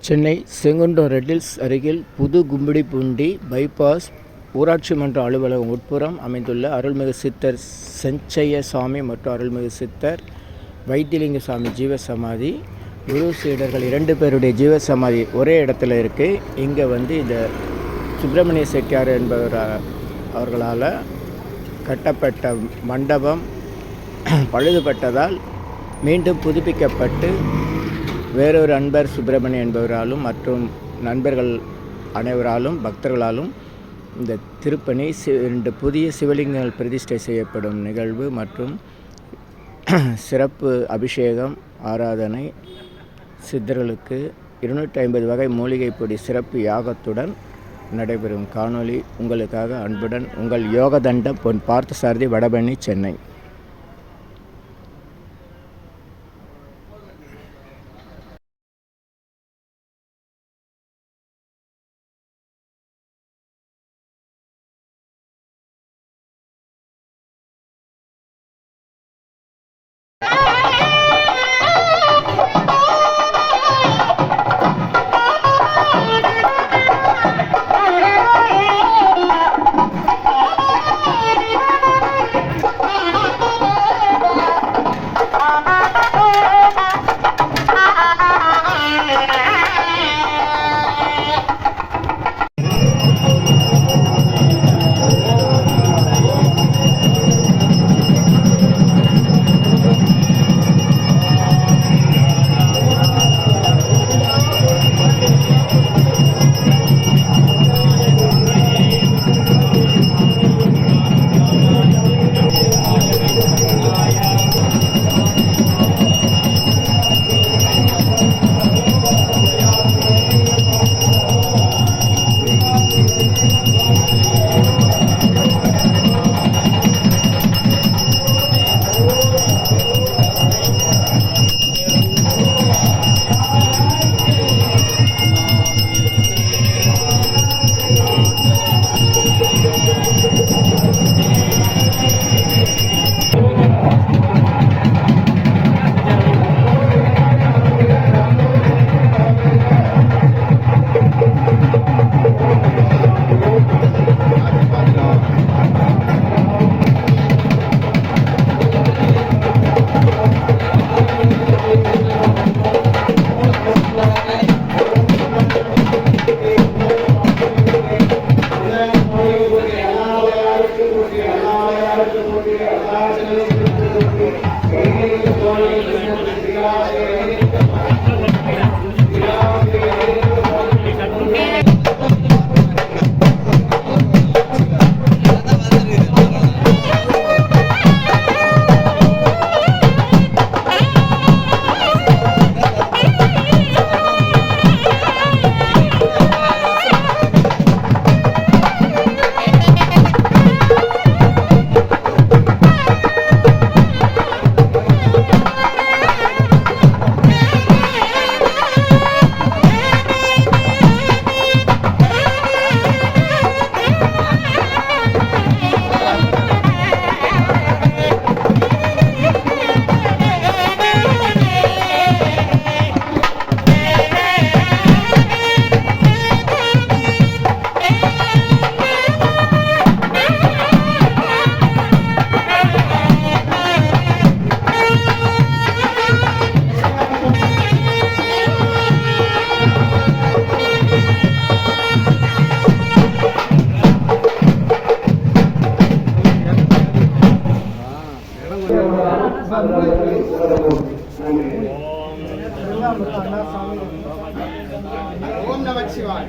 சென்னை செங்குன்றம் ரெட்டில்ஸ் அருகில் புதுகும்மிடிப்பூண்டி பைபாஸ் ஊராட்சி மன்ற அலுவலகம் உட்புறம் அமைந்துள்ள அருள்மிகு சித்தர் செஞ்சையசாமி மற்றும் அருள்மிகு சித்தர் வைத்தியலிங்கசாமி ஜீவசமாதி குரு சீடர்கள் 2 பேருடைய ஜீவசமாதி ஒரே இடத்துல இருக்குது. இங்கே இந்த சுப்பிரமணிய செட்டியார் என்பவர் அவர்களால் கட்டப்பட்ட மண்டபம் பழுதுபட்டதால் மீண்டும் புதுப்பிக்கப்பட்டு வேறொரு அன்பர் சுப்பிரமணிய என்பவராலும் மற்றும் நண்பர்கள் அனைவராலும் பக்தர்களாலும் இந்த திருப்பணி 2 புதிய சிவலிங்கங்கள் பிரதிஷ்டை செய்யப்படும் நிகழ்வு மற்றும் சிறப்பு அபிஷேகம் ஆராதனை சித்தர்களுக்கு 250 வகை மூலிகை பொடி சிறப்பு யாகத்துடன் நடைபெறும் காணொளி உங்களுக்காக அன்புடன் உங்கள் யோகதண்டம் பொன் பார்த்தசாரதி, வடபழனி, சென்னை. ओम नमः शिवाय.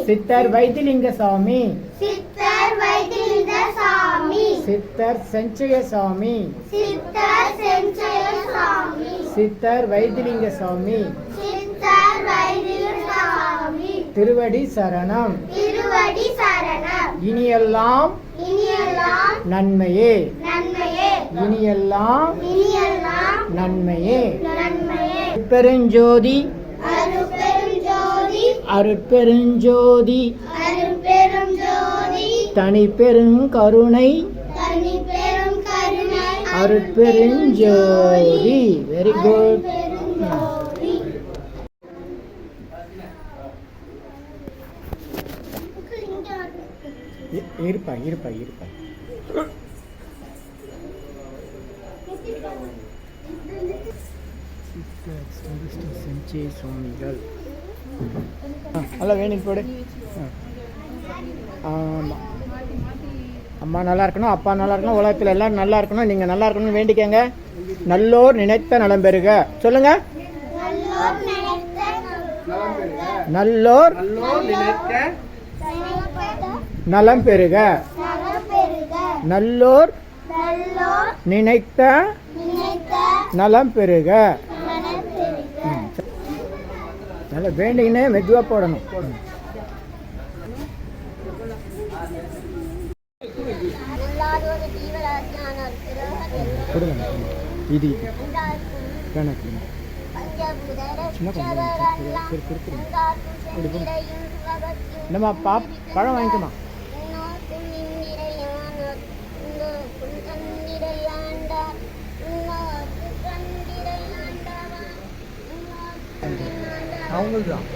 सिद्धर वैद्यलिंगसामी, सिद्धर वैद्यलिंगसामी, सिद्धर संजयसामी, सिद्धर संजयसामी, सिद्धर वैद्यलिंगसामी, सिद्धर वैद्यलिंगसामी, திருவடி சரணம், திருவடி சரணம். இனியெல்லாம் இனியெல்லாம் நன்மையே, நன்மையே. இனியெல்லாம் இனியெல்லாம் நன்மையே. நன்மையே. பெருஞ்சோதி அருட்பெருஞ்சோதி அருட்பெருஞ்சோதி அருட்பெருஞ்சோதி தனி பெருங்கருணை தனிப்பெரும் கருணை அருட்பெருஞ்சோதி. Very good. அருட்பெருஞ்சோதி. இருப்பா இருப்பா இருப்பா. செஞ்சய சுவாமிகள். நல்லா வேணிக்கு போடு. ஆமாம், அம்மா நல்லா இருக்கணும், அப்பா நல்லா இருக்கணும், உலகத்தில் எல்லாரும் நல்லா இருக்கணும், நீங்கள் நல்லா இருக்கணும்னு வேண்டிக்கங்க. நல்லோர் நினைத்த நலம் பெறுக. சொல்லுங்க. நல்லோர் நினைத்த நல்லோர் நினைத்த நலம் பெறுக. நலம் பெறுக. நல்லோர் நல்லோர் நினைத்த நினைத்த நலம் பெறுக. நலம் பெறுக. நல்லா வேண்டிங்கன்னே மெதுவாக போடணும். நல்லாதொரு ஜீவராசியான கொடுங்க. இது கணக்கு என்னம்மா பழம் வாங்கிக்கமா. அவங்களுக்கு தான்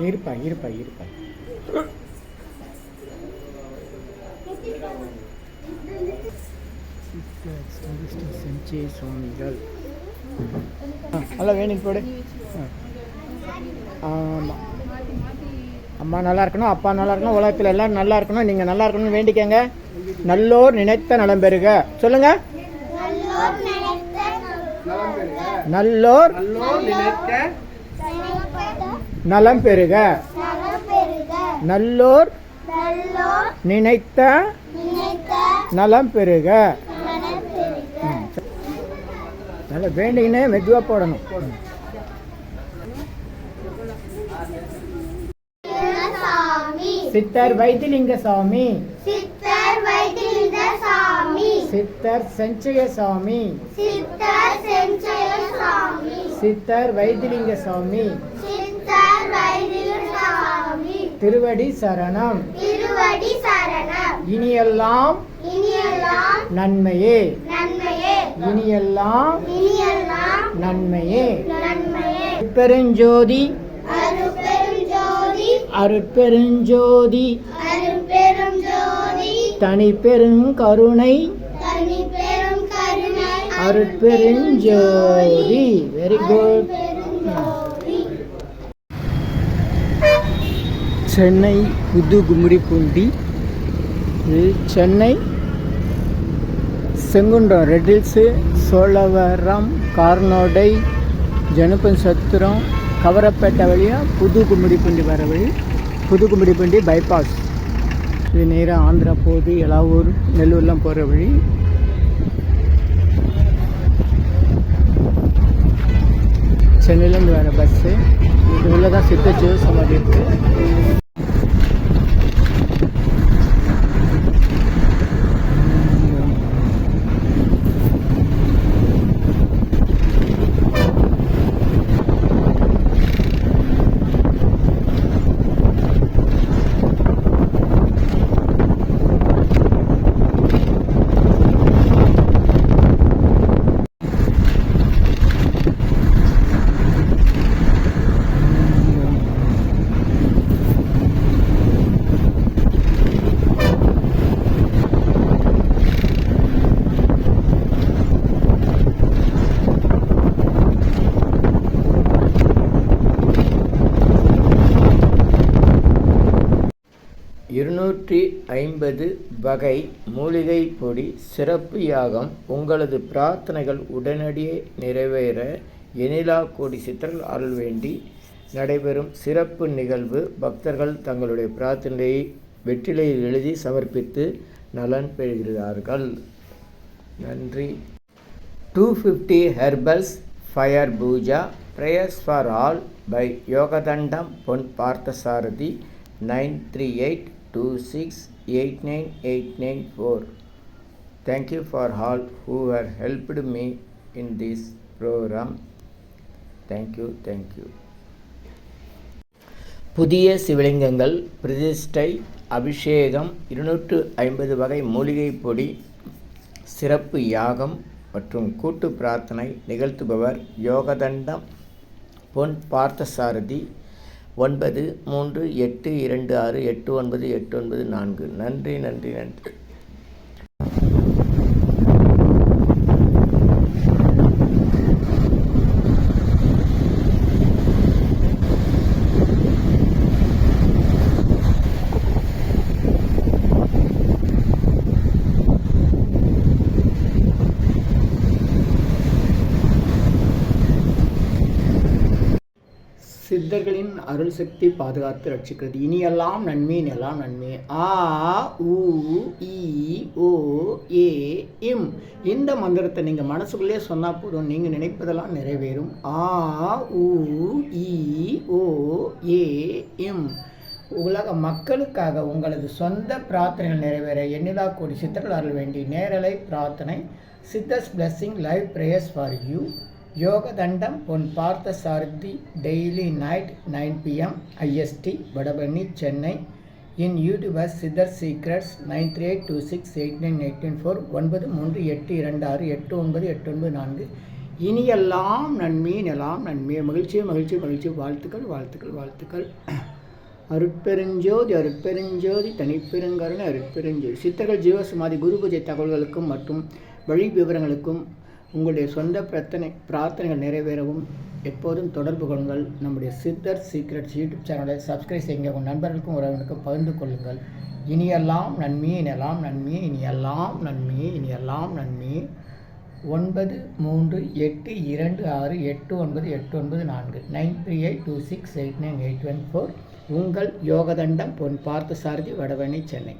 இருப்பா இருப்பா இருப்பா. செஞ்சய சுவாமிகள். நல்லா வேணிக்கு போடு. ஆமாம், அம்மா நல்லா இருக்கணும், அப்பா நல்லா இருக்கணும், உலகத்தில் எல்லாரும் நல்லா இருக்கணும், நீங்கள் நல்லா இருக்கணும்னு வேண்டிக்கங்க. நல்லோர் நினைத்த நலம் பெறுக. சொல்லுங்க. நல்லோர் நினைத்த நல்லோர் நினைத்த நலம் பெறுக. நலம் பெறுக. நல்லோர் நல்லோர் நினைத்த நினைத்த நலம் பெறுக. நலம் பெறுக. நல்லா வேண்டிங்கன்னே மெதுவாக போடணும். சாமி. சித்தர் வைத்திலிங்கசாமி. சித்தர் வைத்திலிங்கசாமி. சித்தர் செஞ்சயசாமி. சித்தர் செஞ்சயசாமி. சித்தர் வைத்திலிங்கசாமி. சித்தர் வைத்திலிங்கசாமி. திருவடி சரணம். திருவடி சரணம். இனியெல்லாம் இனியெல்லாம் நன்மையே. நன்மையே. இனியெல்லாம் இனியெல்லாம் நன்மையே. நன்மையே. பெருஞ்சோதி அருட்பெருஞ்சோதி அருட்பெருஞ்சோதி அருட்பெருஞ்சோதி தனி பெருங்கருணை தனிப்பெரும் கருணை அருட்பெருஞ்சோதி. Very good. அருட்பெருஞ்சோதி. சென்னை புதுகும்மிடிப்பூண்டி, இது சென்னை செங்குன்றம், ரெட்டில்ஸு, சோழவரம், கார்னோடை, ஜனப்பன் சத்திரம், கவரப்பேட்டை வழியாக புதுகும்மிடிப்பூண்டி வர வழி. புதுகும்மிடிப்பூண்டி பைபாஸ். இது நேராக ஆந்திரா போகுது, எலாவூர், நெல்லூர்லாம் போகிற வழி. சென்னையிலேருந்து வர பஸ்ஸு. இது உள்ள தான் சித்தர் ஜீவசமாதி இருக்குது. இருநூற்றி 50 வகை மூலிகை பொடி சிறப்பு யாகம். உங்களது பிரார்த்தனைகள் உடனடியே நிறைவேற எனிலா கோடி சித்தர்கள் அருள் வேண்டி நடைபெறும் சிறப்பு நிகழ்வு. பக்தர்கள் தங்களுடைய பிரார்த்தனையை வெற்றிலையில் எழுதி சமர்ப்பித்து நலன் பெறுகிறார்கள். நன்றி. 250 herbals fire puja prayers for all by Yogadhandam Pon Parthasarathi 9382689894. Thank you for all who have helped me in this program. Thank you. புதிய சிவலிங்கங்கள் பிரதிஷ்டை, அபிஷேகம், 250 வகை மூலிகை பொடி, சிறப்பு யாகம் மற்றும் கூட்டு பிரார்த்தனை நிகழ்த்துபவர் யோகதண்டம் பொன் பார்த்தசாரதி 9382689894. நன்றி. சித்தர்களின் அருள் சக்தி பாதுகாத்து ரட்சிக்கிறது. இனியெல்லாம் நன்மை, எல்லாம் நன்மை. ஆ உ இ ஓ ஏ இம் இந்த மந்திரத்தை நீங்கள் மனசுக்குள்ளே சொன்னால் போதும், நீங்கள் நினைப்பதெல்லாம் நிறைவேறும். ஆ உ இ ஓ ஏ இம். உலக மக்களுக்காக உங்களது சொந்த பிரார்த்தனைகள் நிறைவேற எண்ணிலா கோடி சித்தர்கள் அருள் வேண்டி நேரலை பிரார்த்தனை. Siddhars blessing live prayers for you. Yogathandam Pon Parthasarathy daily night 9 PM IST Vadapalani Chennai. In YouTubers Siddhar secrets 9382689894 9382268994. இனியெல்லாம் நன்மை, எல்லாம் நன்மை. மகிழ்ச்சி. வாழ்த்துக்கள். அருட்பெருஞ்சோதி தனிப்பெருங்கருணை அருட்பெருஞ்சோதி. சித்தர்கள் ஜீவசமாதி குரு பூஜை தகவல்களுக்கும் மற்றும் வழி விவரங்களுக்கும் உங்களுடைய சொந்த பிரார்த்தனைகள் நிறைவேறவும் எப்போதும் தொடர்பு கொள்ளுங்கள். நம்முடைய சித்தர் சீக்ரெட்ஸ் யூடியூப் சேனலை சப்ஸ்கிரைப் செய்யுங்க. உங்கள் நண்பர்களுக்கும் உறவினருக்கும் பகிர்ந்து கொள்ளுங்கள். இனியெல்லாம் நன்மை, இனியெல்லாம் நன்மை. 9382268994 9382689894. உங்கள் யோகதண்டம் பொன் பார்த்தசாரதி வடபழனி சென்னை.